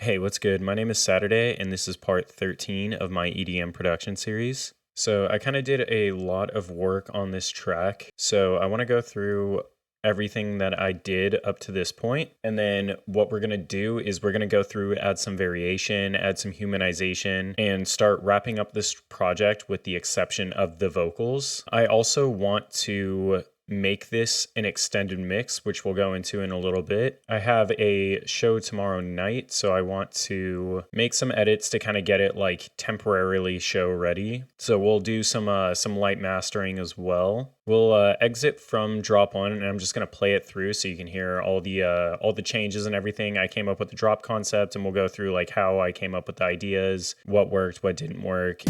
Hey, what's good? My name is SATURDAE, and this is part 13 of my EDM production series. So I kind of did a lot of work on this track. So I want to go through everything that I did up to this point. And then what we're going to do is we're going to go through, add some variation, add some humanization, and start wrapping up this project with the exception of the vocals. I also want to make this an extended mix, which we'll go into in a little bit. I have a show tomorrow night, so I want to make some edits to kind of get it like temporarily show ready. So we'll do some light mastering as well. We'll exit from drop one, and I'm just gonna play it through so you can hear all the changes and everything. I came up with the drop concept, and we'll go through like how I came up with the ideas, what worked, what didn't work.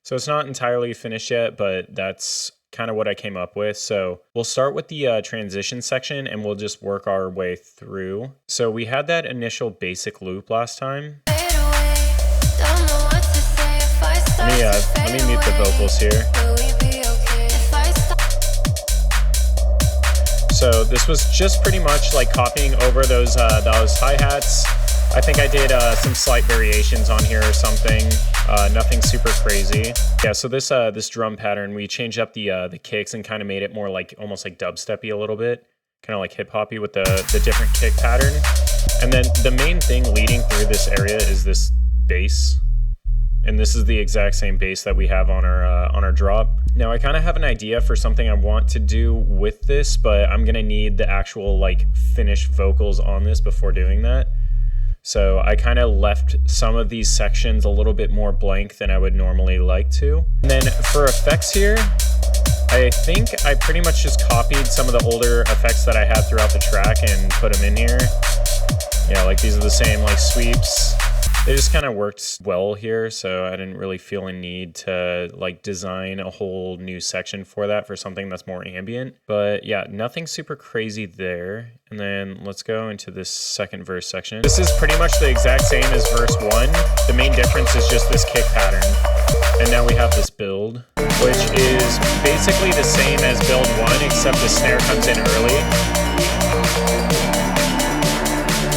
So it's not entirely finished yet, but that's kind of what I came up with. So we'll start with the transition section and we'll just work our way through. So we had that initial basic loop last time. Let me mute the vocals here. So this was just pretty much like copying over those hi-hats. I think I did some slight variations on here or something. Nothing super crazy. Yeah, so this drum pattern, we changed up the kicks and kind of made it more like almost like dubsteppy a little bit, kind of like hip hoppy with the different kick pattern. And then the main thing leading through this area is this bass, and this is the exact same bass that we have on our drop. Now I kind of have an idea for something I want to do with this, but I'm gonna need the actual like finished vocals on this before doing that. So I kind of left some of these sections a little bit more blank than I would normally like to. And then for effects here, I think I pretty much just copied some of the older effects that I had throughout the track and put them in here. Yeah, like these are the same like sweeps. They just kind of worked well here, so I didn't really feel a need to like design a whole new section for that, for something that's more ambient. But yeah, nothing super crazy there. And then let's go into this second verse section. This is pretty much the exact same as verse 1. The main difference is just this kick pattern. And now we have this build, which is basically the same as build 1, except the snare comes in early.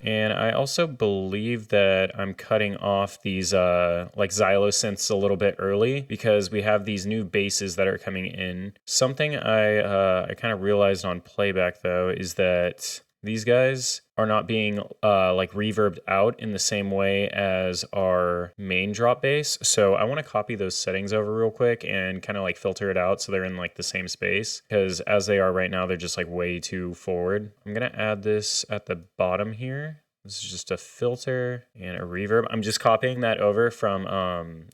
And I also believe that I'm cutting off these like xylosynths a little bit early because we have these new basses that are coming in. Something I kind of realized on playback though is that these guys are not being like reverbed out in the same way as our main drop bass. So I want to copy those settings over real quick and kind of like filter it out so they're in like the same space, because as they are right now, they're just like way too forward. I'm going to add this at the bottom here. This is just a filter and a reverb. I'm just copying that over from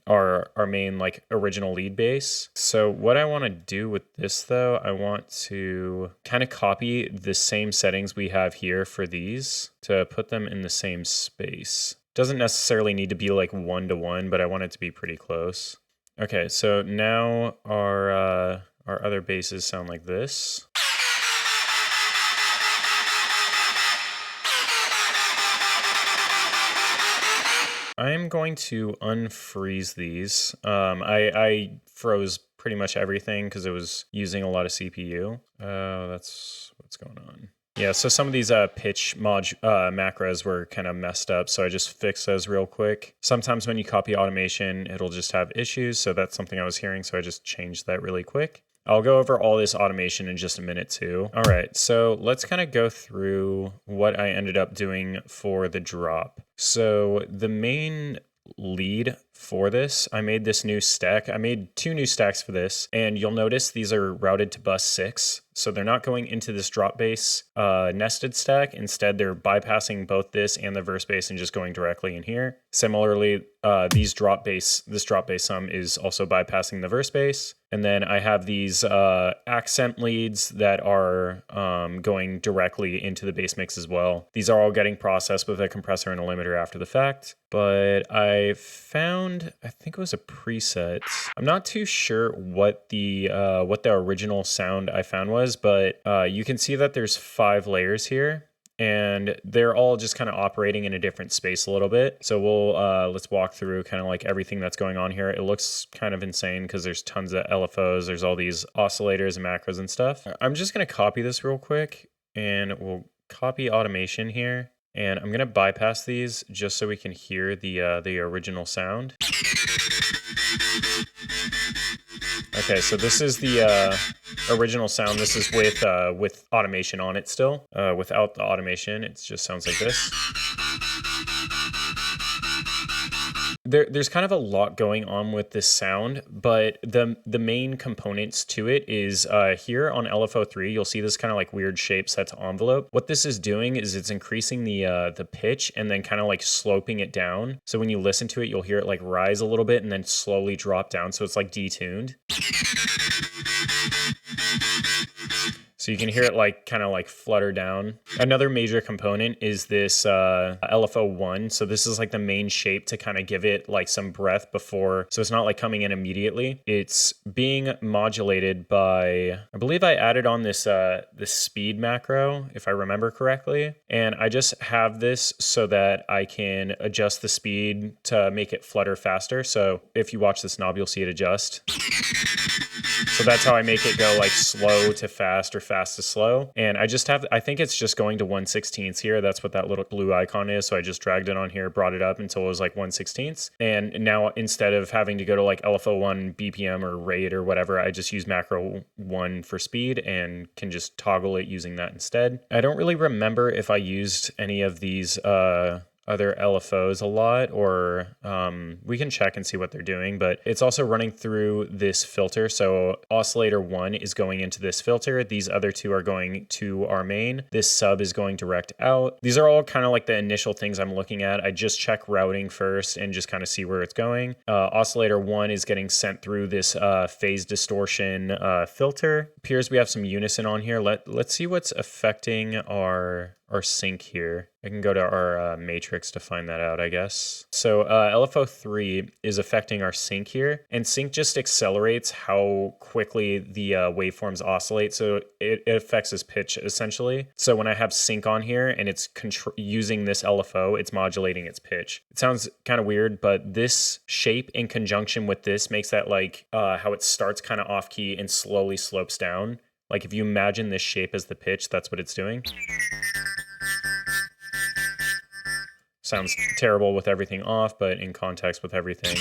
our main like original lead bass. So what I want to do with this though, I want to kind of copy the same settings we have here for these to put them in the same space. Doesn't necessarily need to be like 1-to-1, but I want it to be pretty close. Okay, so now our other basses sound like this. I'm going to unfreeze these. I froze pretty much everything because it was using a lot of CPU. That's what's going on. Yeah, so some of these pitch macros were kind of messed up, so I just fixed those real quick. Sometimes when you copy automation, it'll just have issues, so that's something I was hearing, so I just changed that really quick. I'll go over all this automation in just a minute too. All right, so let's kind of go through what I ended up doing for the drop. So the main lead for this, I made this new stack. I made 2 new stacks for this, and you'll notice these are routed to bus 6. So they're not going into this drop bass nested stack. Instead, they're bypassing both this and the verse bass and just going directly in here. Similarly, this drop bass sum is also bypassing the verse bass. And then I have these accent leads that are going directly into the bass mix as well. These are all getting processed with a compressor and a limiter after the fact. But I found, I think it was a preset. I'm not too sure what the original sound I found was, but you can see that there's 5 layers here. And they're all just kind of operating in a different space a little bit. So let's walk through kind of like everything that's going on here. It looks kind of insane because there's tons of LFOs. There's all these oscillators and macros and stuff. I'm just going to copy this real quick, and we'll copy automation here. And I'm going to bypass these just so we can hear the original sound. Okay, so this is the original sound. This is with automation on it still. Without the automation, it just sounds like this. There's kind of a lot going on with this sound, but the main components to it is here on LFO 3, you'll see this kind of like weird shape set to envelope. What this is doing is it's increasing the pitch and then kind of like sloping it down. So when you listen to it, you'll hear it like rise a little bit and then slowly drop down. So it's like detuned. So you can hear it like kind of like flutter down. Another major component is this LFO 1. So this is like the main shape to kind of give it like some breath before. So it's not like coming in immediately. It's being modulated by, I believe I added on this speed macro, if I remember correctly. And I just have this so that I can adjust the speed to make it flutter faster. So if you watch this knob, you'll see it adjust. So that's how I make it go like slow to fast or fast to slow. And I think it's just going to 1/16 here. That's what that little blue icon is. So I just dragged it on here, brought it up until it was like 1/16. And now instead of having to go to like LFO 1 BPM or rate or whatever, I just use macro 1 for speed and can just toggle it using that instead. I don't really remember if I used any of these other LFOs a lot, or we can check and see what they're doing, but it's also running through this filter. So oscillator 1 is going into this filter. These other 2 are going to our main. This sub is going direct out. These are all kind of like the initial things I'm looking at. I just check routing first and just kind of see where it's going. Oscillator 1 is getting sent through this phase distortion filter. Appears we have some unison on here. Let's see what's affecting our sync here. I can go to our matrix to find that out, I guess. So LFO 3 is affecting our sync here, and sync just accelerates how quickly the waveforms oscillate. So it affects its pitch essentially. So when I have sync on here and it's using this LFO, it's modulating its pitch. It sounds kind of weird, but this shape in conjunction with this makes that like how it starts kind of off key and slowly slopes down. Like if you imagine this shape as the pitch, that's what it's doing. Sounds terrible with everything off, but in context with everything.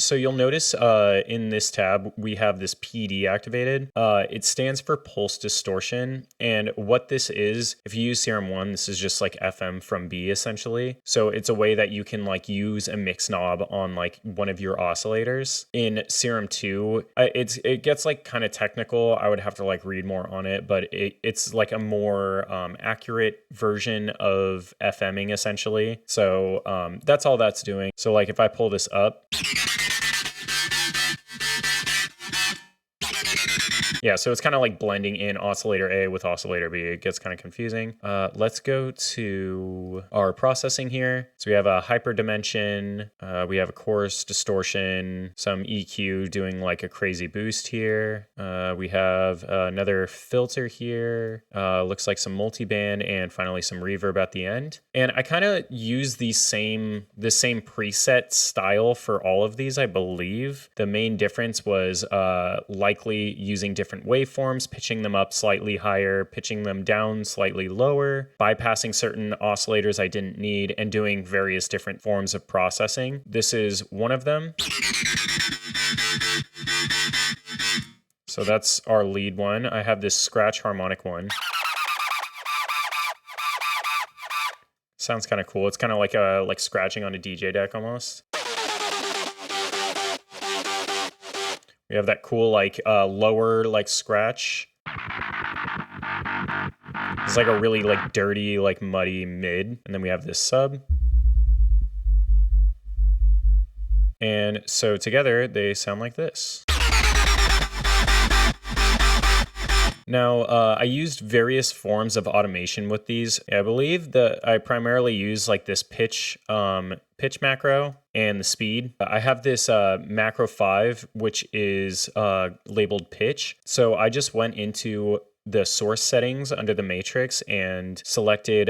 so you'll notice in this tab, we have this PD activated. It stands for pulse distortion. And what this is, if you use Serum 1, this is just like FM from B essentially. So it's a way that you can like use a mix knob on like one of your oscillators. In Serum 2, it gets like kind of technical. I would have to like read more on it, but it's like a more accurate version of FMing essentially. So that's all that's doing. So like if I pull this up, yeah, so it's kind of like blending in oscillator A with oscillator B. It gets kind of confusing. Let's go to our processing here. So we have a hyperdimension, we have a chorus distortion, some EQ doing like a crazy boost here. We have another filter here, looks like some multiband, and finally some reverb at the end. And I kind of use the same preset style for all of these, I believe. The main difference was likely using different waveforms, pitching them up slightly higher, pitching them down slightly lower, bypassing certain oscillators I didn't need, and doing various different forms of processing. This is one of them. So that's our lead one. I have this scratch harmonic one. Sounds kind of cool. It's kind of like scratching on a DJ deck almost. We have that cool like lower like scratch. It's like a really like dirty, like muddy mid. And then we have this sub. And so together they sound like this. Now, I used various forms of automation with these. I believe that I primarily use like this pitch macro and the speed. I have this macro 5, which is labeled pitch. So I just went into the source settings under the matrix and selected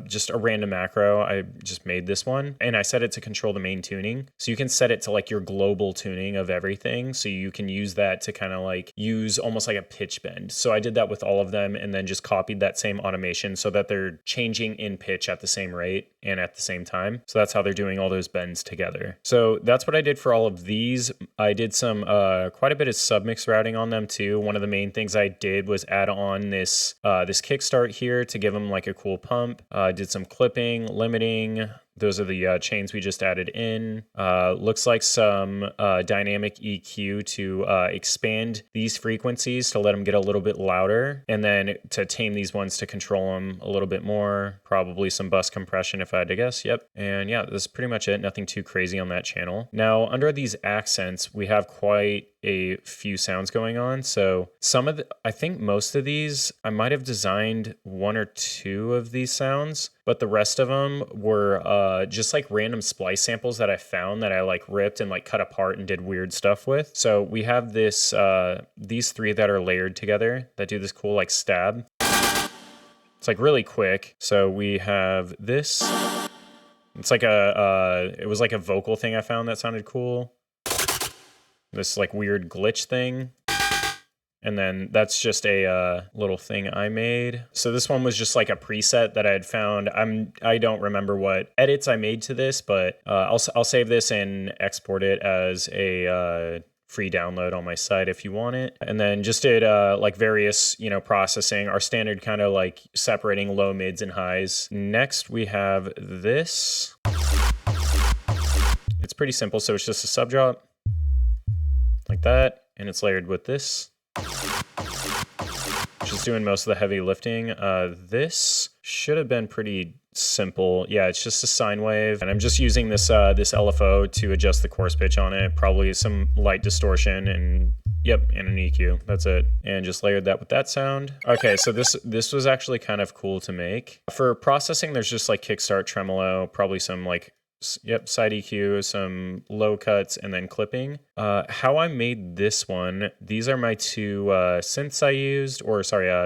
just a random macro. I just made this one and I set it to control the main tuning. So you can set it to like your global tuning of everything. So you can use that to kind of like use almost like a pitch bend. So I did that with all of them and then just copied that same automation so that they're changing in pitch at the same rate and at the same time. So that's how they're doing all those bends together. So that's what I did for all of these. I did some quite a bit of submix routing on them too. One of the main things I did was add on this kickstart here to give them like a cool pump. Did some clipping, limiting. Those are the chains we just added in. Looks like some dynamic EQ to expand these frequencies to let them get a little bit louder, and then to tame these ones to control them a little bit more. Probably some bus compression if I had to guess. Yep. And yeah, that's pretty much it. Nothing too crazy on that channel. Now, under these accents, we have quite a few sounds going on. So I think most of these, I might have designed one or two of these sounds, but the rest of them were just like random splice samples that I found that I like ripped and like cut apart and did weird stuff with. So we have these three that are layered together that do this cool like stab. It's like really quick. So we have this. It's like it was like a vocal thing I found that sounded cool. This like weird glitch thing. And then that's just a little thing I made. So this one was just like a preset that I had found. I don't remember what edits I made to this, but I'll save this and export it as a free download on my site if you want it. And then just did like various, processing, our standard kind of like separating low, mids, and highs. Next we have this. It's pretty simple. So it's just a sub drop like that, and it's layered with this. Just doing most of the heavy lifting. This should have been pretty simple. Yeah, it's just a sine wave, and I'm just using this this LFO to adjust the chorus pitch on it. Probably some light distortion and and an EQ. That's it. And just layered that with that sound. Okay, so this was actually kind of cool to make. For processing, there's just like kickstart, tremolo, probably some like side EQ, some low cuts, and then clipping. How I made this one, these are my two synths I used,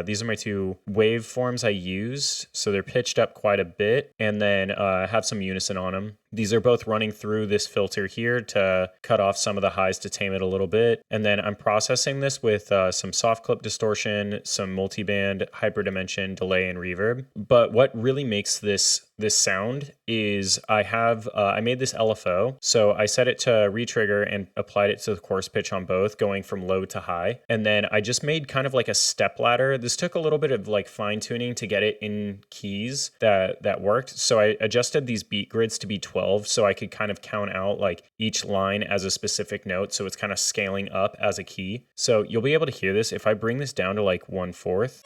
these are my two waveforms I used. So they're pitched up quite a bit, and then have some unison on them. These are both running through this filter here to cut off some of the highs to tame it a little bit. And then I'm processing this with some soft clip distortion, some multiband, hyperdimension, delay, and reverb. But what really makes this sound is I made this LFO. So I set it to retrigger and applied it to the chorus pitch on both, going from low to high. And then I just made kind of like a step ladder. This took a little bit of like fine tuning to get it in keys that worked. So I adjusted these beat grids to be 12 so I could kind of count out like each line as a specific note. So it's kind of scaling up as a key. So you'll be able to hear this if I bring this down to like 1/4.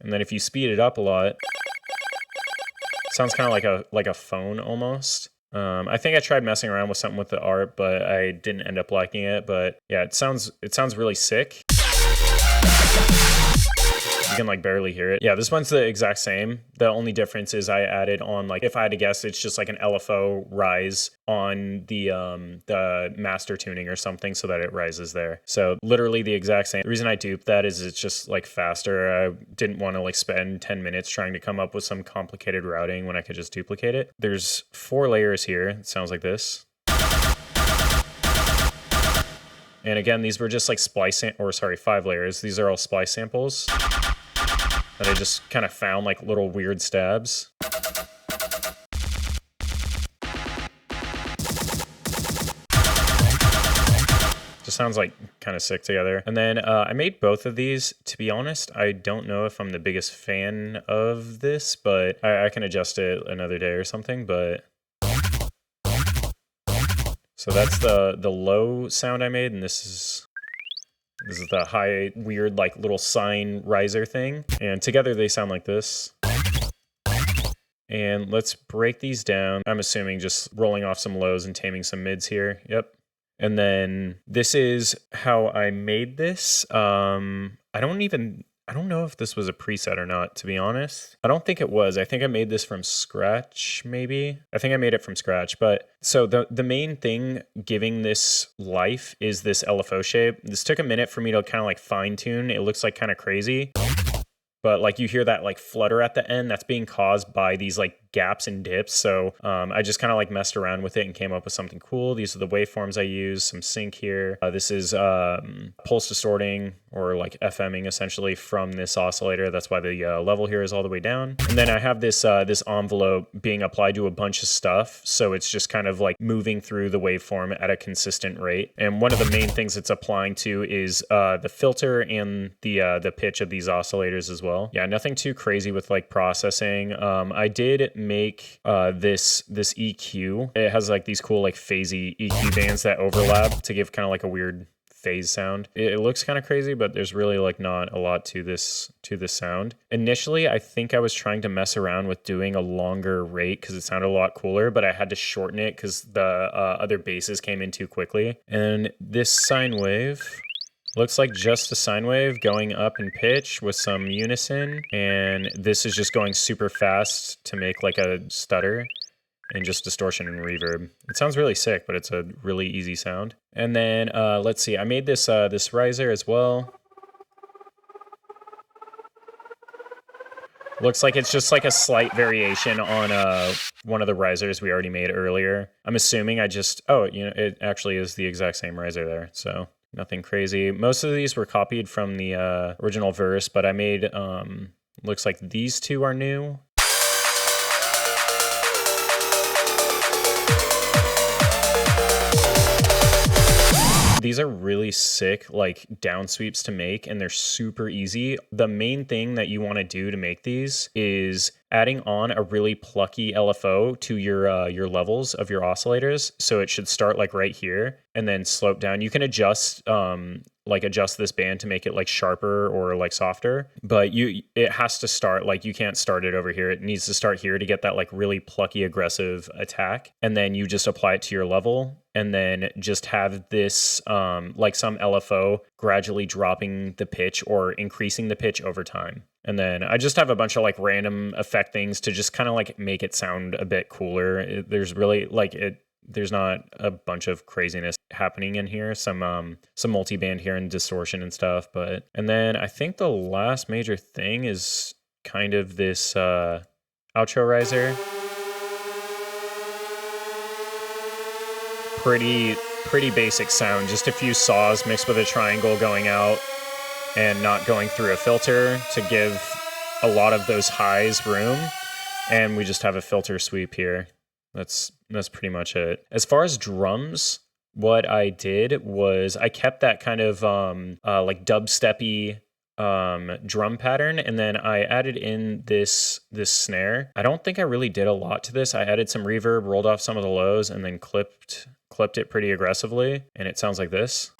And then if you speed it up a lot, it sounds kind of like a phone almost. I think I tried messing around with something with the art, but I didn't end up liking it. But yeah, it sounds really sick. You can like barely hear it. Yeah, this one's the exact same. The only difference is I added on, like, if I had to guess, it's just like an LFO rise on the master tuning or something so that it rises there. So literally the exact same. The reason I duped that is it's just like faster. I didn't want to like spend 10 minutes trying to come up with some complicated routing when I could just duplicate it. There's 4 layers here. It sounds like this. And again, these were just like 5 layers. These are all splice samples that I just kind of found like little weird stabs. Just sounds like kind of sick together. And then I made both of these. To be honest, I don't know if I'm the biggest fan of this, but I can adjust it another day or something, but... So that's the low sound I made, and this is the high, weird, like little sine riser thing. And together they sound like this. And let's break these down. I'm assuming just rolling off some lows and taming some mids here. Yep. And then this is how I made this. I don't know if this was a preset or not, to be honest. I don't think it was. I think I made this from scratch, maybe. I think I made it from scratch. But so the main thing giving this life is this LFO shape. This took a minute for me to kind of like fine tune. It looks like kind of crazy. But like you hear that like flutter at the end, that's being caused by these like gaps and dips. So I just kind of like messed around with it and came up with something cool. These are the waveforms I use, some sync here. This is pulse distorting or like FMing essentially from this oscillator. That's why the level here is all the way down. And then I have this this envelope being applied to a bunch of stuff. So it's just kind of like moving through the waveform at a consistent rate. And one of the main things it's applying to is the filter and the pitch of these oscillators as well. Yeah, nothing too crazy with like processing. I did make this EQ. It has like these cool like phasey EQ bands that overlap to give kind of like a weird phase sound. It looks kind of crazy, but there's really like not a lot to this sound. Initially, I think I was trying to mess around with doing a longer rate because it sounded a lot cooler, but I had to shorten it because the other basses came in too quickly. And this sine wave looks like just a sine wave going up in pitch with some unison, and this is just going super fast to make like a stutter and just distortion and reverb. It sounds really sick, but it's a really easy sound. And then let's see, I made this this riser as well. Looks like it's just like a slight variation on one of the risers we already made earlier. I'm assuming it actually is the exact same riser there, so nothing crazy. Most of these were copied from the original verse, but I made, looks like these two are new. These are really sick, like down sweeps to make, and they're super easy. The main thing that you want to do to make these is adding on a really plucky LFO to your levels of your oscillators. So it should start like right here and then slope down. You can adjust adjust this band to make it like sharper or like softer, but it has to start, like you can't start it over here. It needs to start here to get that like really plucky aggressive attack, and then you just apply it to your level, and then just have this like some LFO gradually dropping the pitch or increasing the pitch over time. And then I just have a bunch of like random effect things to just kind of like make it sound a bit cooler. There's really like there's not a bunch of craziness happening in here. Some multiband here and distortion and stuff, and then I think the last major thing is kind of this outro riser. Pretty basic sound, just a few saws mixed with a triangle going out and not going through a filter to give a lot of those highs room. And we just have a filter sweep here. That's pretty much it. As far as drums, what I did was I kept that kind of like dubsteppy drum pattern, and then I added in this snare. I don't think I really did a lot to this. I added some reverb, rolled off some of the lows, and then clipped it pretty aggressively, and it sounds like this.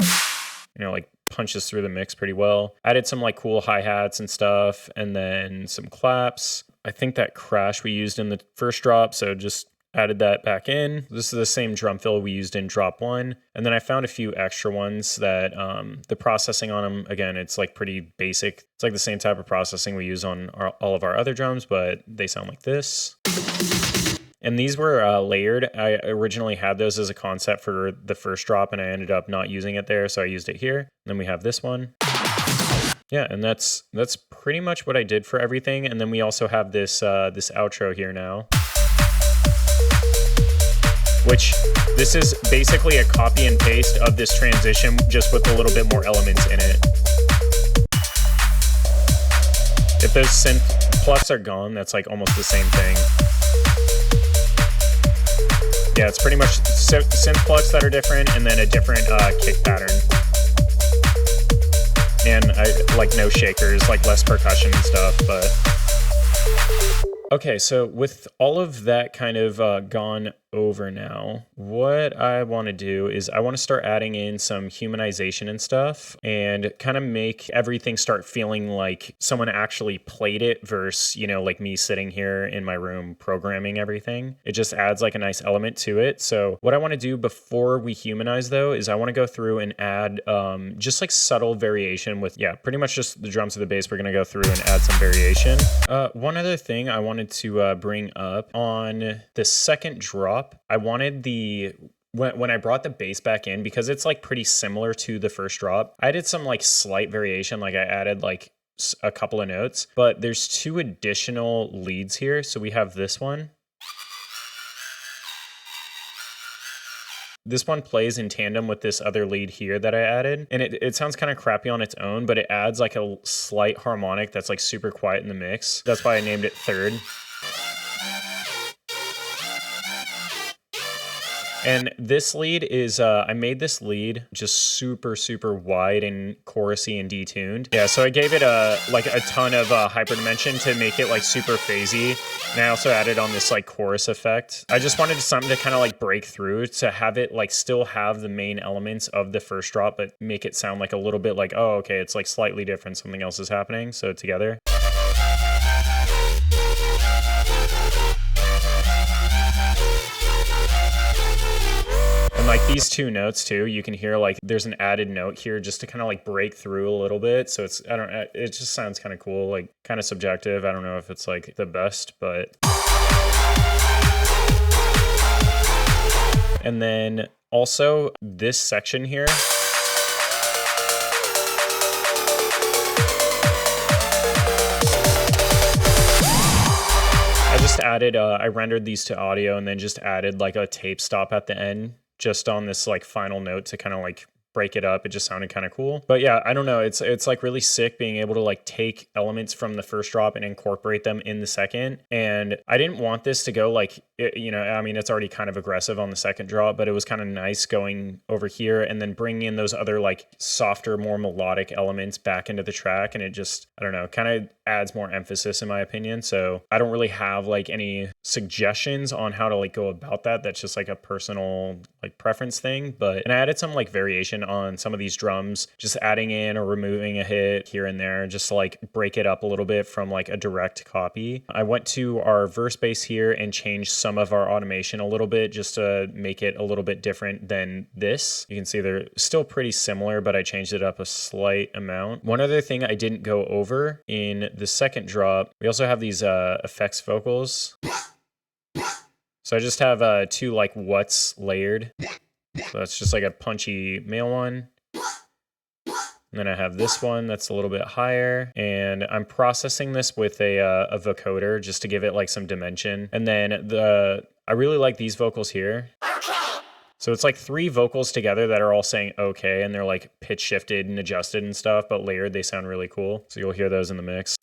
You know, like punches through the mix pretty well. Added some like cool hi-hats and stuff, and then some claps. I think that crash we used in the first drop, so just added that back in. This is the same drum fill we used in drop 1. And then I found a few extra ones that the processing on them, again, it's like pretty basic. It's like the same type of processing we use on all of our other drums, but they sound like this. And these were layered. I originally had those as a concept for the first drop, and I ended up not using it there, so I used it here. And then we have this one. Yeah, and that's pretty much what I did for everything. And then we also have this this outro here now, which this is basically a copy and paste of this transition, just with a little bit more elements in it. If those synth plucks are gone, that's like almost the same thing. Yeah, it's pretty much synth plucks that are different, and then a different kick pattern. And I like no shakers, like less percussion and stuff, but... Okay, so with all of that kind of gone over now, what I want to do is I want to start adding in some humanization and stuff and kind of make everything start feeling like someone actually played it versus, you know, like me sitting here in my room programming everything. It just adds like a nice element to it. So what I want to do before we humanize though is I want to go through and add just like subtle variation with, yeah, pretty much just the drums of the bass. We're going to go through and add some variation. One other thing I wanted to bring up on the second drop, I wanted when I brought the bass back in, because it's like pretty similar to the first drop, I did some like slight variation. Like I added like a couple of notes, but there's 2 additional leads here. So we have this one. This one plays in tandem with this other lead here that I added. And it sounds kind of crappy on its own, but it adds like a slight harmonic that's like super quiet in the mix. That's why I named it third. And this lead is, I made this lead just super, super wide and chorusy and detuned. Yeah, so I gave it like a ton of hyperdimension to make it like super phasey. And I also added on this like chorus effect. I just wanted something to kind of like break through, to have it like still have the main elements of the first drop, but make it sound like a little bit like, oh, okay, it's like slightly different. Something else is happening. So together. Like these 2 notes too, you can hear like there's an added note here just to kind of like break through a little bit. So it's, it just sounds kind of cool, like kind of subjective. I don't know if it's like the best, but. And then also this section here. I just added, I rendered these to audio and then just added like a tape stop at the end, just on this like final note to kind of like break it up. It just sounded kind of cool. But yeah, I don't know. It's like really sick being able to like take elements from the first drop and incorporate them in the second. And I didn't want this to go like, you know, I mean, it's already kind of aggressive on the second drop, but it was kind of nice going over here and then bringing in those other like softer, more melodic elements back into the track. And it just, I don't know, kind of adds more emphasis in my opinion. So I don't really have like any suggestions on how to like go about that. That's just like a personal like preference thing. And I added some like variation on some of these drums, just adding in or removing a hit here and there, just to like break it up a little bit from like a direct copy. I went to our verse bass here and changed some of our automation a little bit just to make it a little bit different than this. You can see they're still pretty similar, but I changed it up a slight amount. One other thing I didn't go over in the second drop, we also have these effects vocals. So I just have 2 like whats layered. So that's just like a punchy male one. And then I have this one that's a little bit higher, and I'm processing this with a vocoder just to give it like some dimension. And then I really like these vocals here. So it's like 3 vocals together that are all saying okay, and they're like pitch shifted and adjusted and stuff, but layered, they sound really cool. So you'll hear those in the mix.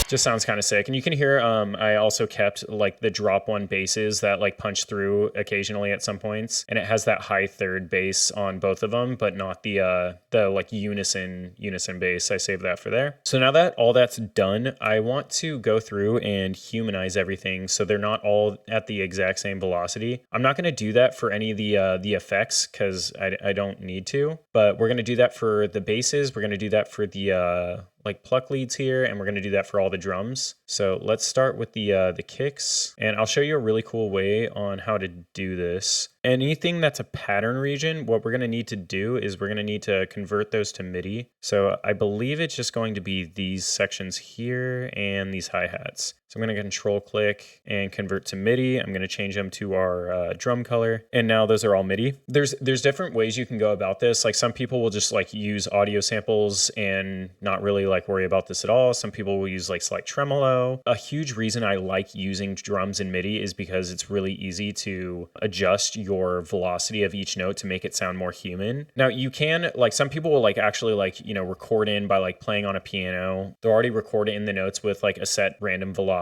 Just sounds kind of sick. And you can hear I also kept like the drop 1 basses that like punch through occasionally at some points, and it has that high 3rd bass on both of them, but not the like unison bass. I saved that for there. So now that all that's done, I want to go through and humanize everything so they're not all at the exact same velocity. I'm not going to do that for any of the effects because I don't need to, but we're going to do that for the basses. We're going to do that for the like pluck leads here, and we're going to do that for all the drums. So let's start with the kicks, and I'll show you a really cool way on how to do this. Anything that's a pattern region, what we're going to need to do is we're going to need to convert those to MIDI. So I believe it's just going to be these sections here and these hi-hats. So I'm going to control click and convert to MIDI. I'm going to change them to our drum color. And now those are all MIDI. There's different ways you can go about this. Like some people will just like use audio samples and not really like worry about this at all. Some people will use like slight tremolo. A huge reason I like using drums in MIDI is because it's really easy to adjust your velocity of each note to make it sound more human. Now you can, like some people will like actually like, you know, record in by like playing on a piano. They're already recording in the notes with like a set random velocity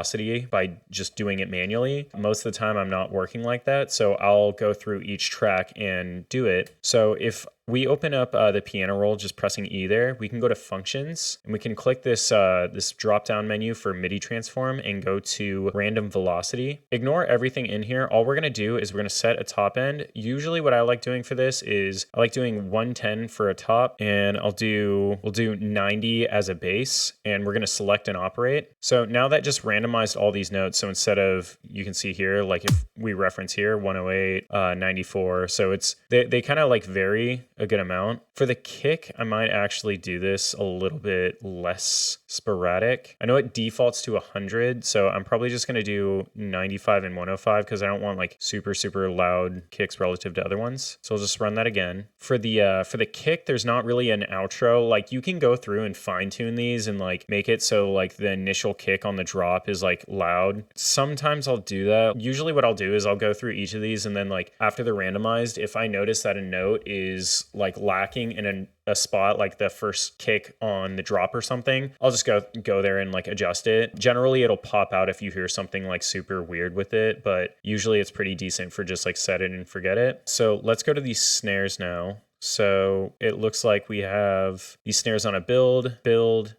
by just doing it manually. Most of the time I'm not working like that, so I'll go through each track and do it. So if we open up the piano roll, just pressing E there, we can go to functions and we can click this this drop down menu for MIDI transform and go to random velocity. Ignore everything in here. All we're gonna do is we're gonna set a top end. Usually what I like doing for this is I like doing 110 for a top, and we'll do 90 as a bass, and we're gonna select and operate. So now that just randomized all these notes. So instead of, you can see here, like if we reference here, 108, 94. So it's, they kind of like vary a good amount. For the kick, I might actually do this a little bit less sporadic. I know it defaults to 100, so I'm probably just going to do 95 and 105 because I don't want like super loud kicks relative to other ones. So I'll just run that again. For the kick, there's not really an outro. Like you can go through and fine tune these and like make it so like the initial kick on the drop is like loud. Sometimes I'll do that. Usually what I'll do is I'll go through each of these, and then like after they're randomized, if I notice that a note is like lacking in a spot, like the first kick on the drop or something, I'll just go there and like adjust it. Generally it'll pop out if you hear something like super weird with it, but usually it's pretty decent for just like set it and forget it. So let's go to these snares now. So it looks like we have these snares on a build,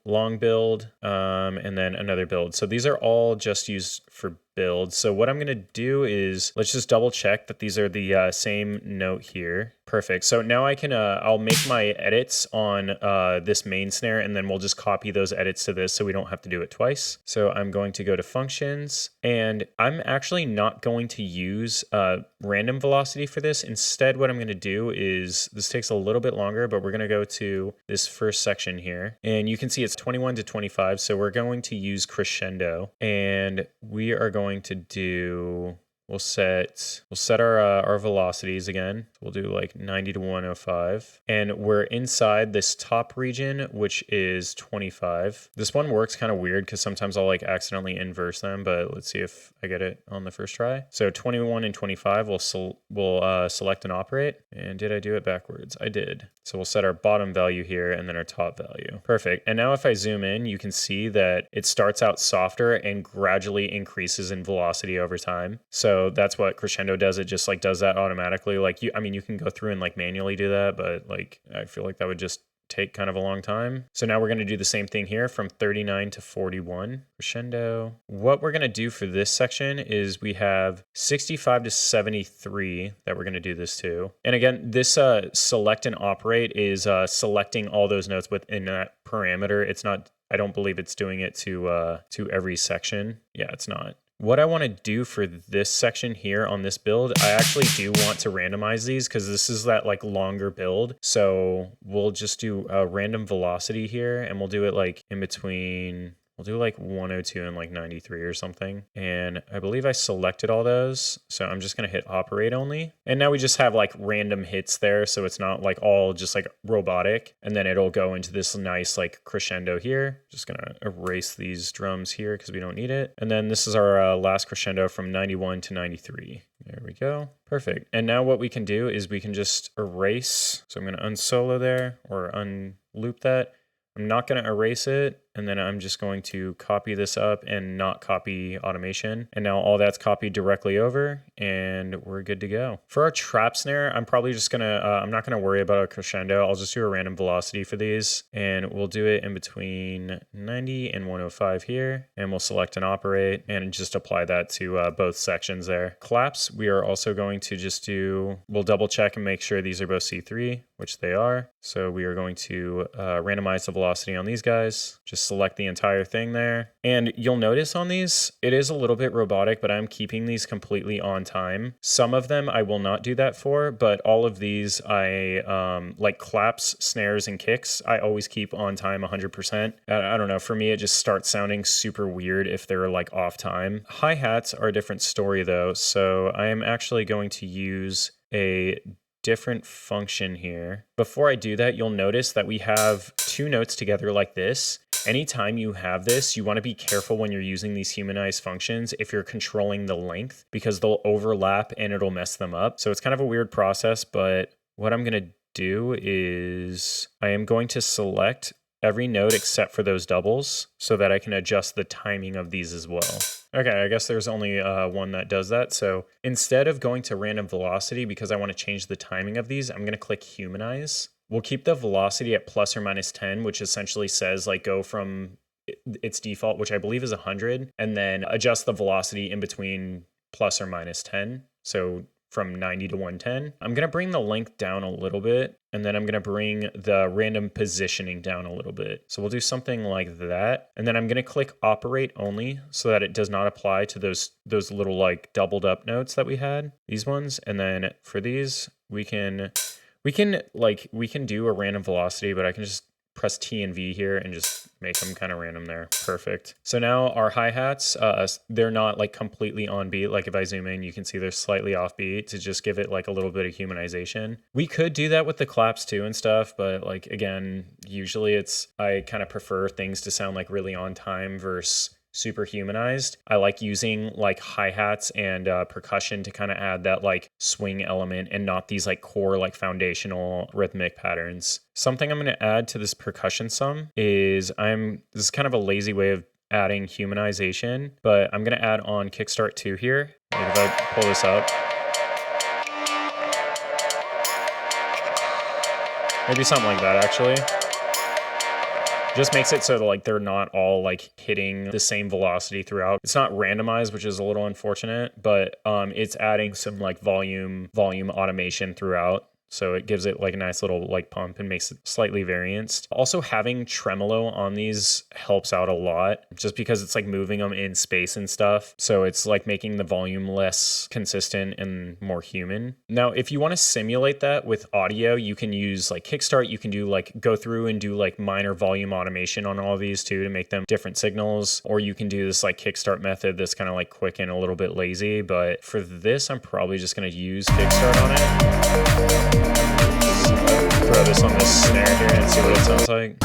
long build, and then another build. So these are all just used for build. So what I'm going to do is let's just double check that these are the same note here. Perfect. So now I can, I'll make my edits on this main snare, and then we'll just copy those edits to this so we don't have to do it twice. So I'm going to go to functions, and I'm actually not going to use random velocity for this. Instead, what I'm going to do is, this takes a little bit longer, but we're going to go to this first section here, and you can see it's 21 to 25. So we're going to use crescendo, and we are going to do, we'll set our velocities again. We'll do like 90 to 105. And we're inside this top region, which is 25. This one works kind of weird because sometimes I'll like accidentally inverse them, but let's see if I get it on the first try. So 21 and 25, we'll select and operate. And did I do it backwards? I did. So we'll set our bottom value here and then our top value. Perfect. And now if I zoom in, you can see that it starts out softer and gradually increases in velocity over time. So that's what crescendo does. It just like does that automatically. Like you can go through and like manually do that, but like I feel like that would just take kind of a long time. So now we're going to do the same thing here from 39 to 41 crescendo. What we're going to do for this section is we have 65 to 73 that we're going to do this to. And again, this select and operate is selecting all those notes within that parameter. It's not, I don't believe it's doing it to every section. Yeah, it's not. What I want to do for this section here on this build, I actually do want to randomize these because this is that like longer build. So we'll just do a random velocity here, and we'll do it like in between, We'll do like 102 and like 93 or something. And I believe I selected all those. So I'm just going to hit operate only. And now we just have like random hits there. So it's not like all just like robotic. And then it'll go into this nice like crescendo here. Just going to erase these drums here because we don't need it. And then this is our last crescendo from 91 to 93. There we go. Perfect. And now what we can do is we can just erase. So I'm going to unsolo there or unloop that. I'm not going to erase it, and then I'm just going to copy this up and not copy automation. And now all that's copied directly over, and we're good to go. For our trap snare, I'm probably just going to, I'm not going to worry about a crescendo. I'll just do a random velocity for these, and we'll do it in between 90 and 105 here, and we'll select and operate, and just apply that to both sections there. Claps, we are also going to just do, we'll double check and make sure these are both C3, which they are. So we are going to randomize the velocity on these guys. Just select the entire thing there. And you'll notice on these, it is a little bit robotic, but I'm keeping these completely on time. Some of them I will not do that for, but all of these I, like claps, snares, and kicks, I always keep on time 100%. I don't know, for me, it just starts sounding super weird if they're like off time. Hi-hats are a different story though. So I am actually going to use a different function here. Before I do that, you'll notice that we have two notes together like this. Anytime you have this, you want to be careful when you're using these humanized functions if you're controlling the length, because they'll overlap and it'll mess them up. So it's kind of a weird process, but what I'm going to do is I am going to select every note except for those doubles so that I can adjust the timing of these as well. Okay, I guess there's only one that does that. So instead of going to random velocity, because I want to change the timing of these, I'm going to click humanize. We'll keep the velocity at plus or minus 10, which essentially says like go from its default, which I believe is 100, and then adjust the velocity in between plus or minus 10. So from 90 to 110. I'm going to bring the length down a little bit, and then I'm going to bring the random positioning down a little bit. So we'll do something like that. And then I'm going to click operate only so that it does not apply to those little like doubled up notes that we had, these ones. And then for these, we can do a random velocity, but I can just press T and V here and just make them kind of random there. Perfect. So now our hi-hats, they're not like completely on beat. Like if I zoom in, you can see they're slightly off beat to just give it like a little bit of humanization. We could do that with the claps too and stuff, but like, again, usually I kind of prefer things to sound like really on time versus super humanized. I like using like hi-hats and percussion to kind of add that like swing element and not these like core like foundational rhythmic patterns. Something I'm going to add to this percussion sum is this is kind of a lazy way of adding humanization, but I'm going to add on kickstart 2 here. Like if I pull this up, maybe something like that actually. Just makes it so that like they're not all like hitting the same velocity throughout. It's not randomized, which is a little unfortunate, but it's adding some like volume automation throughout. So it gives it like a nice little like pump and makes it slightly varianced. Also having tremolo on these helps out a lot just because it's like moving them in space and stuff. So it's like making the volume less consistent and more human. Now, if you want to simulate that with audio, you can use like Kickstart. You can do like go through and do like minor volume automation on all of these too to make them different signals. Or you can do this like Kickstart method that's kind of like quick and a little bit lazy. But for this, I'm probably just going to use Kickstart on it. Throw this on this snare here and see what it sounds like.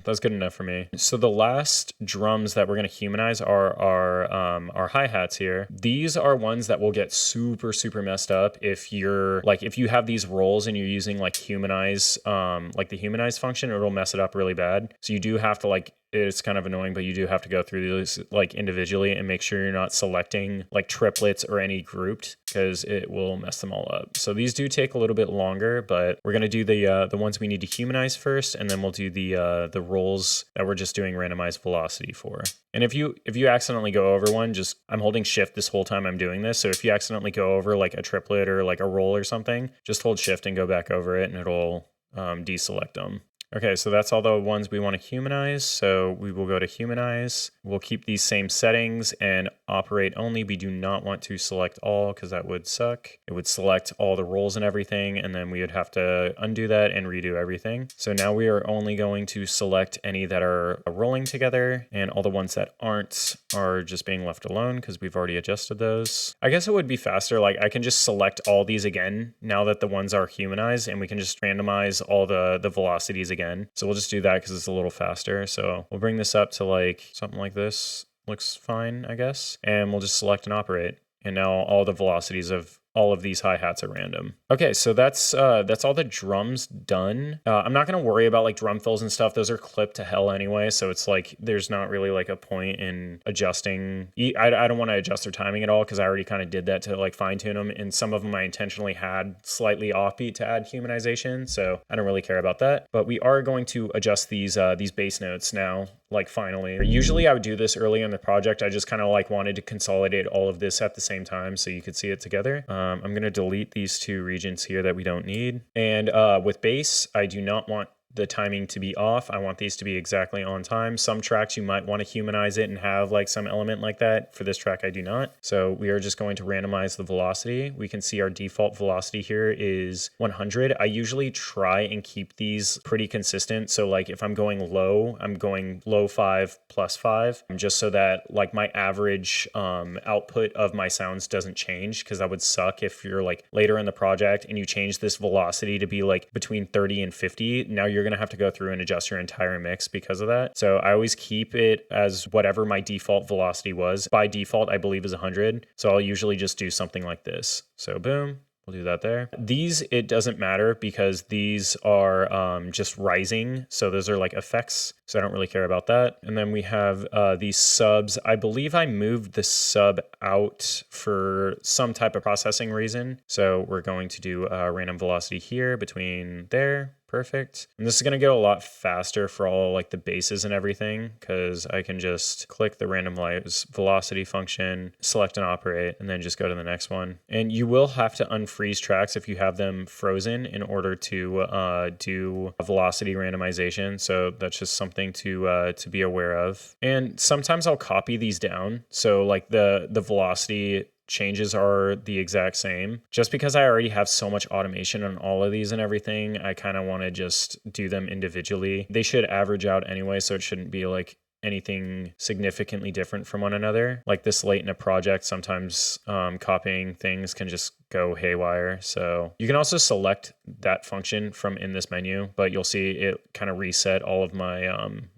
That's good enough for me. So the last drums that we're going to humanize are our hi-hats here. These are ones that will get super, super messed up if you have these rolls and you're using like humanize, like the humanize function, it'll mess it up really bad. So you do have to like, it's kind of annoying, but you do have to go through these like individually and make sure you're not selecting like triplets or any grouped because it will mess them all up. So these do take a little bit longer, but we're going to do the ones we need to humanize first, and then we'll do the rolls that we're just doing randomized velocity for. And if you accidentally go over one, I'm holding shift this whole time I'm doing this. So if you accidentally go over like a triplet or like a roll or something, just hold shift and go back over it and it'll deselect them. Okay, so that's all the ones we want to humanize. So we will go to humanize. We'll keep these same settings and operate only. We do not want to select all because that would suck. It would select all the roles and everything, and then we would have to undo that and redo everything. So now we are only going to select any that are rolling together, and all the ones that aren't are just being left alone because we've already adjusted those. I guess it would be faster. Like I can just select all these again now that the ones are humanized, and we can just randomize all the velocities again. So we'll just do that because it's a little faster. So we'll bring this up to like something like this. Looks fine, I guess. And we'll just select and operate. And now all the velocities of all of these hi-hats are random. Okay, so that's all the drums done. I'm not gonna worry about like drum fills and stuff. Those are clipped to hell anyway, so it's like there's not really like a point in adjusting. I don't want to adjust their timing at all because I already kind of did that to like fine tune them, and some of them I intentionally had slightly offbeat to add humanization, so I don't really care about that. But we are going to adjust these bass notes now. Like finally, usually I would do this early in the project. I just kind of like wanted to consolidate all of this at the same time so you could see it together. I'm going to delete these two regions here that we don't need. And with bass, I do not want the timing to be off. I want these to be exactly on time. Some tracks you might want to humanize it and have like some element like that. For this track, I do not. So we are just going to randomize the velocity. We can see our default velocity here is 100. I usually try and keep these pretty consistent. So like if I'm going low 5 plus 5, just so that like my average output of my sounds doesn't change, because that would suck if you're like later in the project and you change this velocity to be like between 30 and 50. Now you're going to have to go through and adjust your entire mix because of that. So I always keep it as whatever my default velocity was. By default, I believe is 100. So I'll usually just do something like this. So boom. We'll do that there. These, it doesn't matter because these are just rising. So those are like effects. So I don't really care about that. And then we have these subs. I believe I moved the sub out for some type of processing reason. So we're going to do a random velocity here between there. Perfect. And this is going to go a lot faster for all like the basses and everything, because I can just click the randomize velocity function, select and operate, and then just go to the next one. And you will have to unfreeze tracks if you have them frozen in order to do velocity randomization. So that's just something to be aware of. And sometimes I'll copy these down. So like the velocity changes are the exact same. Just because I already have so much automation on all of these and everything, I kind of want to just do them individually. They should average out anyway, so it shouldn't be like anything significantly different from one another. Like this late in a project, sometimes copying things can just go haywire. So you can also select that function from in this menu, but you'll see it kind of reset all of my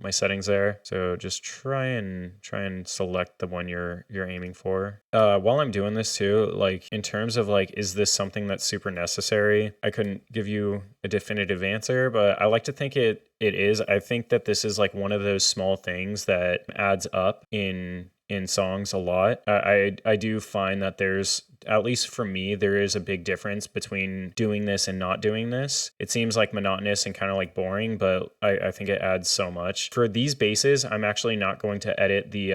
my settings there. So just try and select the one you're aiming for. While I'm doing this too, like in terms of like, is this something that's super necessary? I couldn't give you a definitive answer, but I like to think it is. I think that this is like one of those small things that adds up in songs a lot. I do find that there's, at least for me, there is a big difference between doing this and not doing this. It seems like monotonous and kind of like boring, but I think it adds so much. For these basses, I'm actually not going to edit the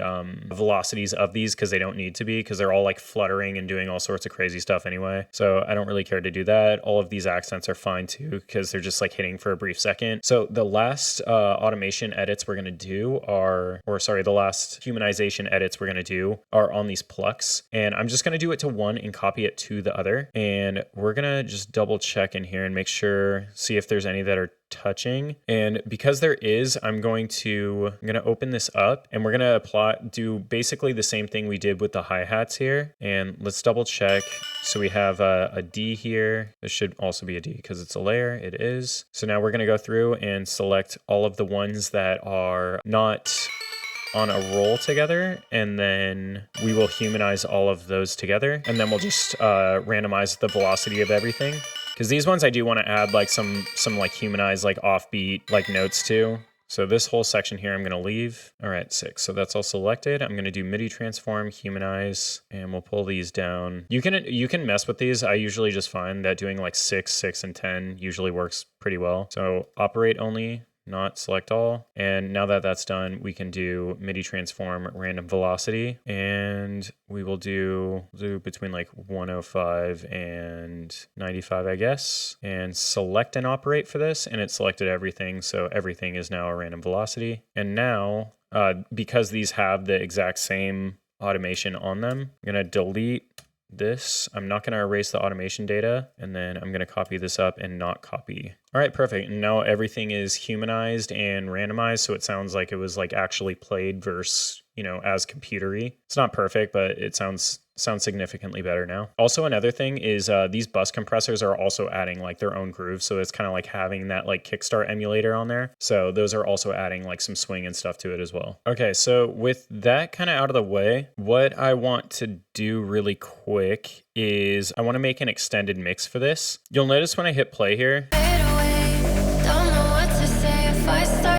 velocities of these because they don't need to be, because they're all like fluttering and doing all sorts of crazy stuff anyway. So I don't really care to do that. All of these accents are fine too, because they're just like hitting for a brief second. So the last automation edits we're going to do the last humanization edits we're going to do are on these plucks. And I'm just going to do it to one and copy it to the other. And we're going to just double check in here and make sure, see if there's any that are touching. And because there is, I'm going to open this up and we're going to do basically the same thing we did with the hi-hats here. And let's double check. So we have a D here. This should also be a D because it's a layer. It is. So now we're going to go through and select all of the ones that are not on a roll together, and then we will humanize all of those together, and then we'll just randomize the velocity of everything, because these ones I do want to add like some like humanized like offbeat like notes to. So this whole section here I'm going to leave. All right, 6. So that's all selected. I'm going to do MIDI transform, humanize, and we'll pull these down. You can mess with these. I usually just find that doing like 6, 6, and 10 usually works pretty well. So operate only. not select all. And now that that's done, we can do MIDI transform random velocity, and we will do between like 105 and 95, I guess, and select and operate for this. And it selected everything. So everything is now a random velocity. And now, because these have the exact same automation on them, I'm going to delete this. I'm not going to erase the automation data, and then I'm going to copy this up and not copy. All right, perfect. And now everything is humanized and randomized, so it sounds like it was like actually played versus, you know, as computery. It's not perfect, but it sounds significantly better now. Also, another thing is these bus compressors are also adding like their own grooves, so it's kind of like having that like Kickstart emulator on there. So those are also adding like some swing and stuff to it as well. Okay, so with that kind of out of the way, what I want to do really quick is I want to make an extended mix for this. You'll notice when I hit play here,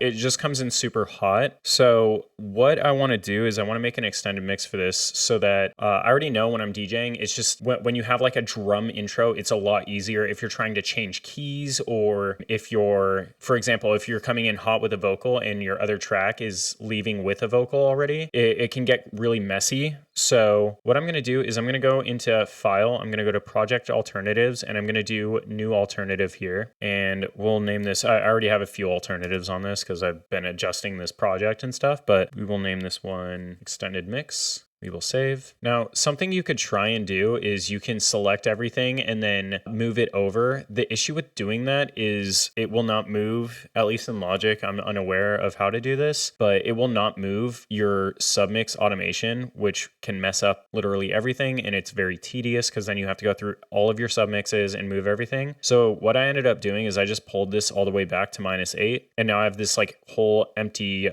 it just comes in super hot. So what I want to do is I want to make an extended mix for this so that I already know when I'm DJing, it's just when you have like a drum intro, it's a lot easier if you're trying to change keys, or if you're, for example, if you're coming in hot with a vocal and your other track is leaving with a vocal already, it can get really messy. So what I'm going to do is I'm going to go into File, I'm going to go to Project Alternatives, and I'm going to do New Alternative here. And we'll name this, I already have a few alternatives on this because I've been adjusting this project and stuff, but we will name this one Extended Mix. We will save. Now, something you could try and do is you can select everything and then move it over. The issue with doing that is it will not move, at least in Logic. I'm unaware of how to do this, but it will not move your submix automation, which can mess up literally everything. And it's very tedious because then you have to go through all of your submixes and move everything. So what I ended up doing is I just pulled this all the way back to -8. And now I have this like whole empty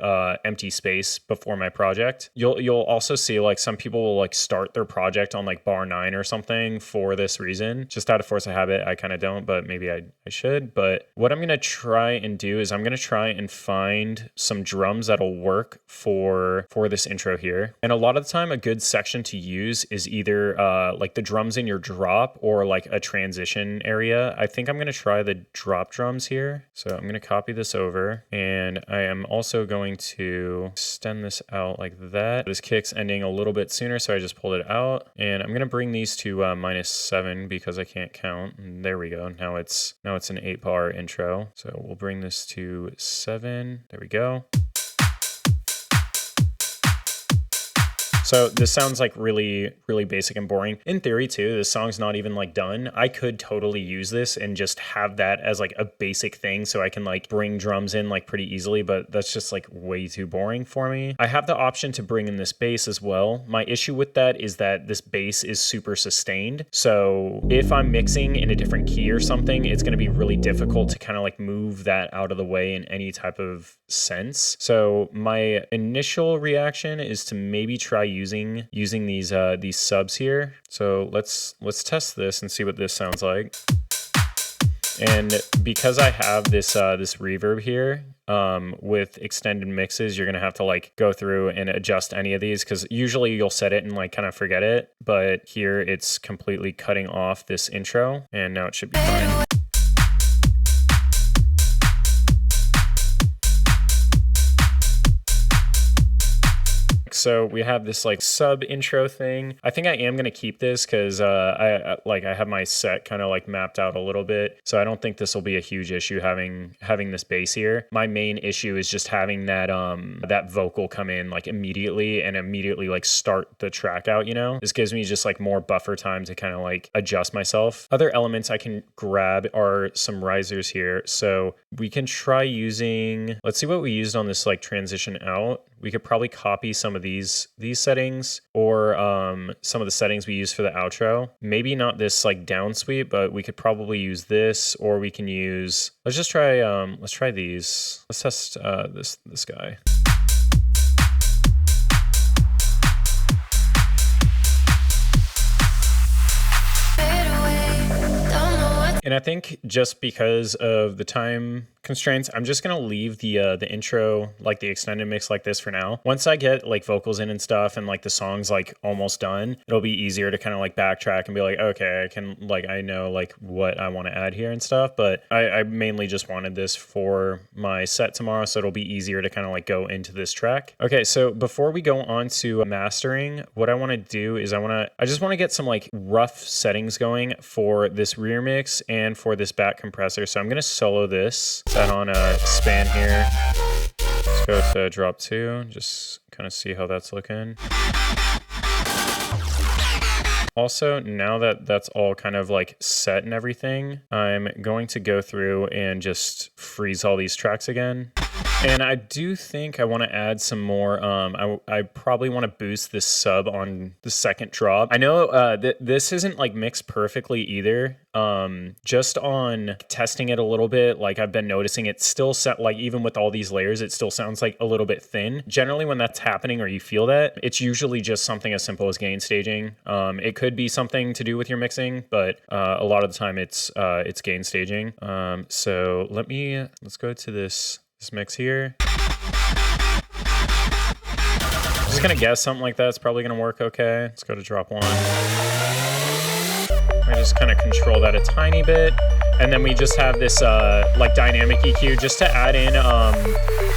space before my project. You'll also see like some people will like start their project on like bar 9 or something for this reason. Just out of force of habit, I kind of don't, but maybe I should. But what I'm going to try and do is I'm going to try and find some drums that'll work for this intro here. And a lot of the time, a good section to use is either like the drums in your drop or like a transition area. I think I'm going to try the drop drums here. So I'm going to copy this over, and I am also going to extend this out like that. This kick's ending a little bit sooner, so I just pulled it out, and I'm going to bring these to -7 because I can't count. And there we go. Now it's an 8-bar intro. So we'll bring this to 7. There we go. So this sounds like really, really basic and boring. In theory too, this song's not even like done. I could totally use this and just have that as like a basic thing so I can like bring drums in like pretty easily, but that's just like way too boring for me. I have the option to bring in this bass as well. My issue with that is that this bass is super sustained. So if I'm mixing in a different key or something, it's going to be really difficult to kind of like move that out of the way in any type of sense. So my initial reaction is to maybe try using these subs here. So let's test this and see what this sounds like. And because I have this reverb here, with extended mixes, you're gonna have to like go through and adjust any of these, because usually you'll set it and like kind of forget it, but here it's completely cutting off this intro, and now it should be fine. So we have this like sub intro thing. I think I am going to keep this because I have my set kind of like mapped out a little bit. So I don't think this will be a huge issue having this bass here. My main issue is just having that vocal come in like immediately and immediately like start the track out, you know? This gives me just like more buffer time to kind of like adjust myself. Other elements I can grab are some risers here. So we can try using, let's see what we used on this like transition out. We could probably copy some of these settings, or some of the settings we use for the outro. Maybe not this like down sweep, but we could probably use this, or we can use, let's try these. Let's test this guy. And I think just because of the time constraints, I'm just gonna leave the intro, like the extended mix like this for now. Once I get like vocals in and stuff and like the song's like almost done, it'll be easier to kind of like backtrack and be like, okay, I know like what I want to add here and stuff. But I mainly just wanted this for my set tomorrow, so it'll be easier to kind of like go into this track. Okay, so before we go on to mastering, what I want to do is I just want to get some like rough settings going for this rear mix and for this back compressor. So I'm gonna solo this, set on a span here. Let's go to drop 2, just kind of see how that's looking. Also, now that that's all kind of like set and everything, I'm going to go through and just freeze all these tracks again. And I do think I want to add some more. I probably want to boost this sub on the second drop. I know this isn't like mixed perfectly either. Just on testing it a little bit, like I've been noticing it still like even with all these layers, it still sounds like a little bit thin. Generally, when that's happening or you feel that, it's usually just something as simple as gain staging. It could be something to do with your mixing, but a lot of the time it's gain staging. So let's go to this mix here. I'm just gonna guess something like that's probably gonna work okay. Let's go to drop 1. I just kind of control that a tiny bit. And then we just have this like dynamic EQ just to add in,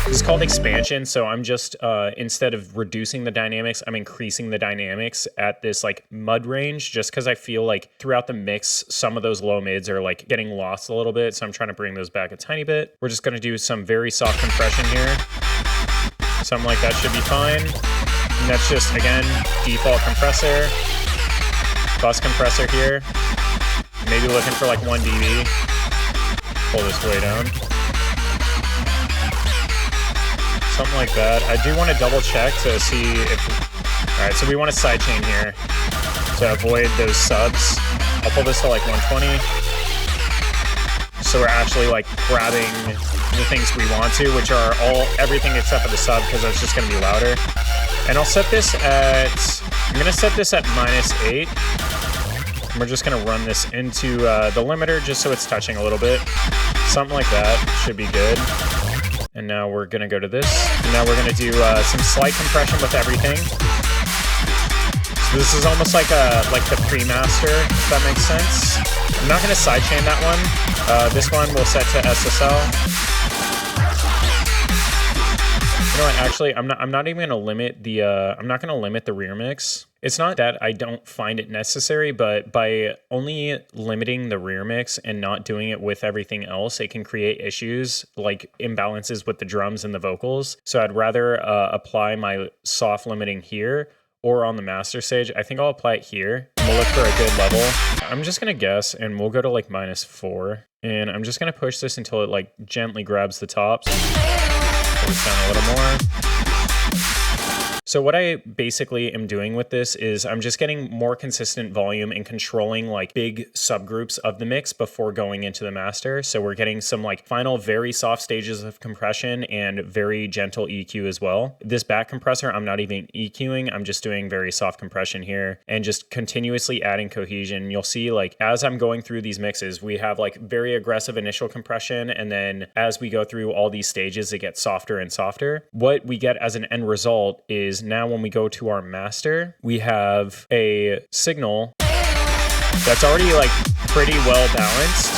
this is called expansion. So I'm just, instead of reducing the dynamics, I'm increasing the dynamics at this like mud range, just because I feel like throughout the mix, some of those low mids are like getting lost a little bit. So I'm trying to bring those back a tiny bit. We're just gonna do some very soft compression here. Something like that should be fine. And that's just, again, default compressor, bus compressor here. Maybe looking for like 1 dB. Pull this way down. Something like that. I do want to double check to see if... All right, so we want a sidechain here to avoid those subs. I'll pull this to like 120. So we're actually like grabbing the things we want to, which are everything except for the sub, because that's just going to be louder. And I'll set this at... I'm going to set this at -8. And we're just going to run this into the limiter just so it's touching a little bit. Something like that should be good. And now we're going to go to this. And now we're going to do some slight compression with everything. So this is almost like the pre-master, if that makes sense. I'm not going to sidechain that one. This one we'll set to SSL. You know what, actually, I'm not even gonna limit the I'm not gonna limit the rear mix. It's not that I don't find it necessary, but by only limiting the rear mix and not doing it with everything else, it can create issues like imbalances with the drums and the vocals. So I'd rather apply my soft limiting here or on the master stage. I think I'll apply it here. And we'll look for a good level. I'm just gonna guess, and we'll go to like -4. And I'm just gonna push this until it like gently grabs the tops. Pull this down a little more. So what I basically am doing with this is I'm just getting more consistent volume and controlling like big subgroups of the mix before going into the master. So we're getting some like final very soft stages of compression and very gentle EQ as well. This back compressor, I'm not even EQing. I'm just doing very soft compression here and just continuously adding cohesion. You'll see like as I'm going through these mixes, we have like very aggressive initial compression. And then as we go through all these stages, it gets softer and softer. What we get as an end result is now when we go to our master, we have a signal that's already like pretty well balanced.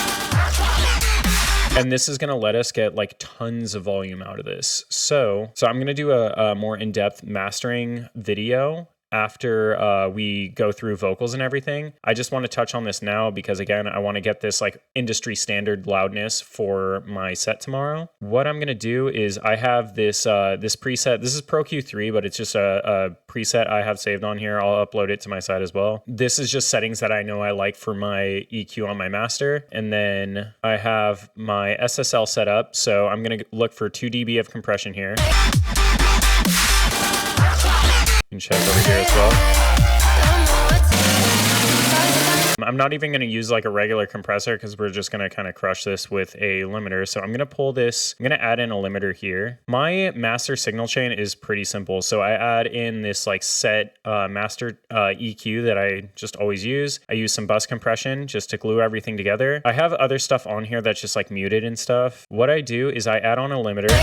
And this is going to let us get like tons of volume out of this. So I'm going to do a more in-depth mastering video after we go through vocals and everything. I just want to touch on this now because again, I want to get this like industry standard loudness for my set tomorrow. What I'm going to do is I have this this preset. This is Pro Q3, but it's just a preset I have saved on here. I'll upload it to my site as well. This is just settings that I know I like for my EQ on my master. And then I have my SSL set up. So I'm going to look for 2 dB of compression here. You can check over here as well. I'm not even going to use like a regular compressor because we're just going to kind of crush this with a limiter. So I'm going to pull this, I'm going to add in a limiter here. My master signal chain is pretty simple. So I add in this like set master EQ that I just always use. I use some bus compression just to glue everything together. I have other stuff on here that's just like muted and stuff. What I do is I add on a limiter.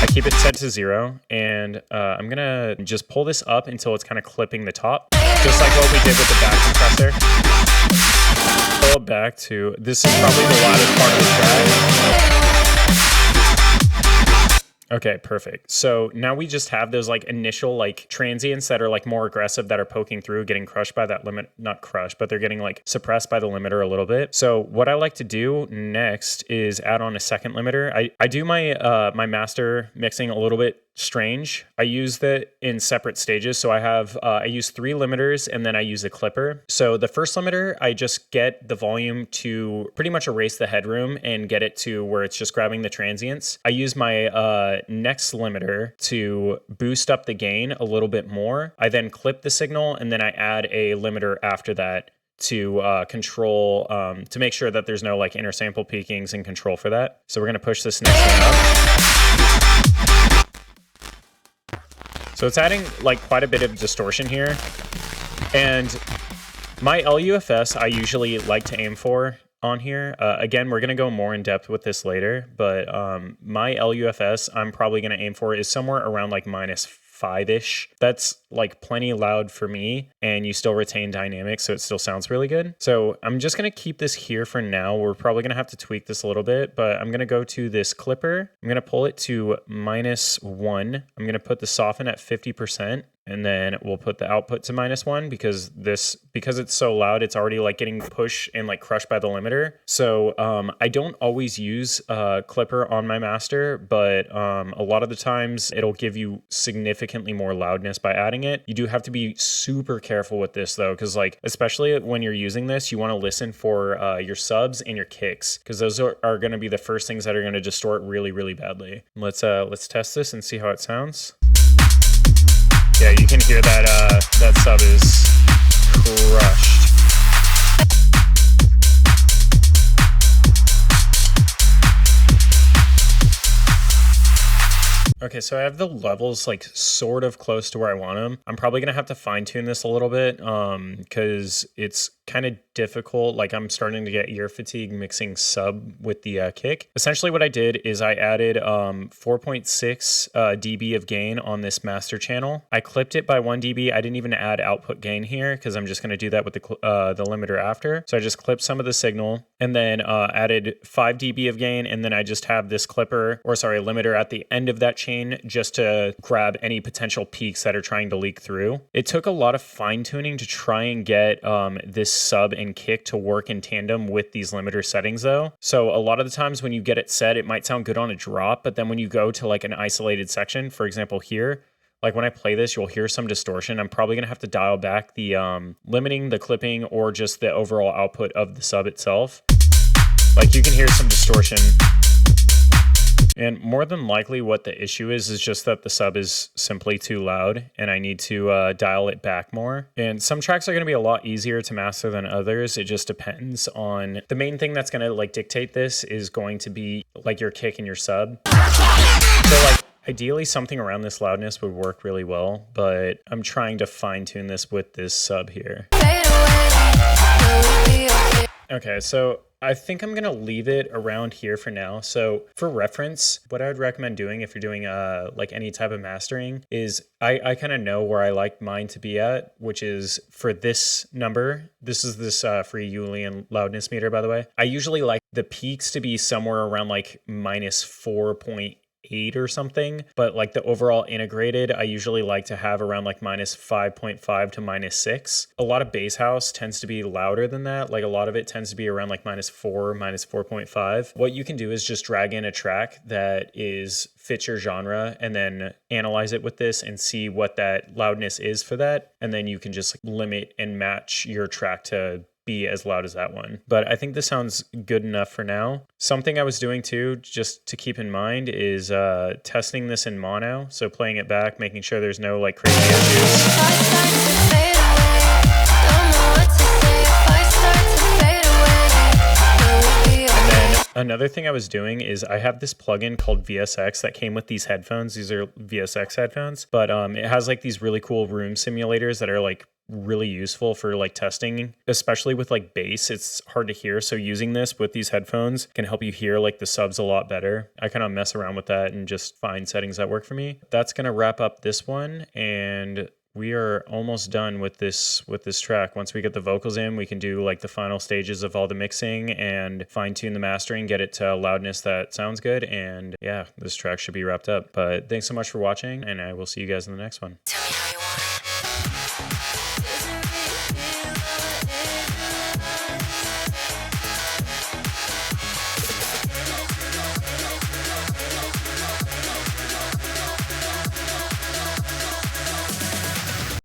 I keep it set to 0, and I'm gonna just pull this up until it's kind of clipping the top, just like what we did with the back compressor. Pull it back to, this is probably the loudest part of the track. Okay, perfect. So now we just have those like initial like transients that are like more aggressive that are poking through, getting crushed by that limit, not crushed, but they're getting like suppressed by the limiter a little bit. So what I like to do next is add on a second limiter. I do my my master mixing a little bit strange. I use that in separate stages. So I use 3 limiters and then I use a clipper. So the first limiter, I just get the volume to pretty much erase the headroom and get it to where it's just grabbing the transients. I use my next limiter to boost up the gain a little bit more. I then clip the signal and then I add a limiter after that to control, to make sure that there's no like inner sample peakings and control for that. So we're gonna push this next one up. So it's adding like quite a bit of distortion here. And my LUFS, I usually like to aim for on here. Again, we're going to go more in depth with this later, but my LUFS I'm probably going to aim for is somewhere around like -5-ish. That's like plenty loud for me, and you still retain dynamics, so it still sounds really good. So I'm just going to keep this here for now. We're probably going to have to tweak this a little bit, but I'm going to go to this clipper. I'm going to pull it to -1. I'm going to put the soften at 50%. And then we'll put the output to -1 because it's so loud, it's already like getting pushed and like crushed by the limiter. So I don't always use clipper on my master, but a lot of the times it'll give you significantly more loudness by adding it. You do have to be super careful with this though, because like especially when you're using this, you want to listen for your subs and your kicks, because those are going to be the first things that are going to distort really, really badly. Let's test this and see how it sounds. Yeah, you can hear that that sub is crushed. Okay, so I have the levels like sort of close to where I want them. I'm probably gonna have to fine tune this a little bit because it's kind of difficult. Like I'm starting to get ear fatigue mixing sub with the kick. Essentially what I did is I added 4.6 dB of gain on this master channel. I clipped it by 1 dB. I didn't even add output gain here because I'm just gonna do that with the limiter after. So I just clipped some of the signal and then added 5 dB of gain, and then I just have this limiter at the end of that chain just to grab any potential peaks that are trying to leak through. It took a lot of fine tuning to try and get this sub and kick to work in tandem with these limiter settings though. So a lot of the times when you get it set, it might sound good on a drop, but then when you go to like an isolated section, for example here, like when I play this, you'll hear some distortion. I'm probably gonna have to dial back the limiting, the clipping, or just the overall output of the sub itself. Like you can hear some distortion. And more than likely what the issue is just that the sub is simply too loud and I need to dial it back more. And some tracks are going to be a lot easier to master than others. It just depends on, the main thing that's going to like dictate this is going to be like your kick and your sub. So like ideally something around this loudness would work really well, but I'm trying to fine tune this with this sub here. Okay, so I think I'm gonna leave it around here for now. So for reference, what I would recommend doing if you're doing like any type of mastering is I kind of know where I like mine to be at, which is for this number. This is this free Julian loudness meter, by the way. I usually like the peaks to be somewhere around like -4.8 or something, but like the overall integrated, I usually like to have around like -5.5 to -6. A lot of bass house tends to be louder than that. Like a lot of it tends to be around like -4, -4.5. What you can do is just drag in a track that fits your genre and then analyze it with this and see what that loudness is for that. And then you can just limit and match your track to be as loud as that one. But I think this sounds good enough for now. Something I was doing too, just to keep in mind, is testing this in mono. So playing it back, making sure there's no like crazy issues. Another thing I was doing is I have this plugin called VSX that came with these headphones. These are VSX headphones, but it has like these really cool room simulators that are like really useful for like testing, especially with like bass. It's hard to hear, so using this with these headphones can help you hear like the subs a lot better. I kind of mess around with that and just find settings that work for me. That's gonna wrap up this one, and we are almost done with this track. Once we get the vocals in, we can do like the final stages of all the mixing and fine tune the mastering, get it to a loudness that sounds good. And yeah, this track should be wrapped up. But thanks so much for watching, and I will see you guys in the next one.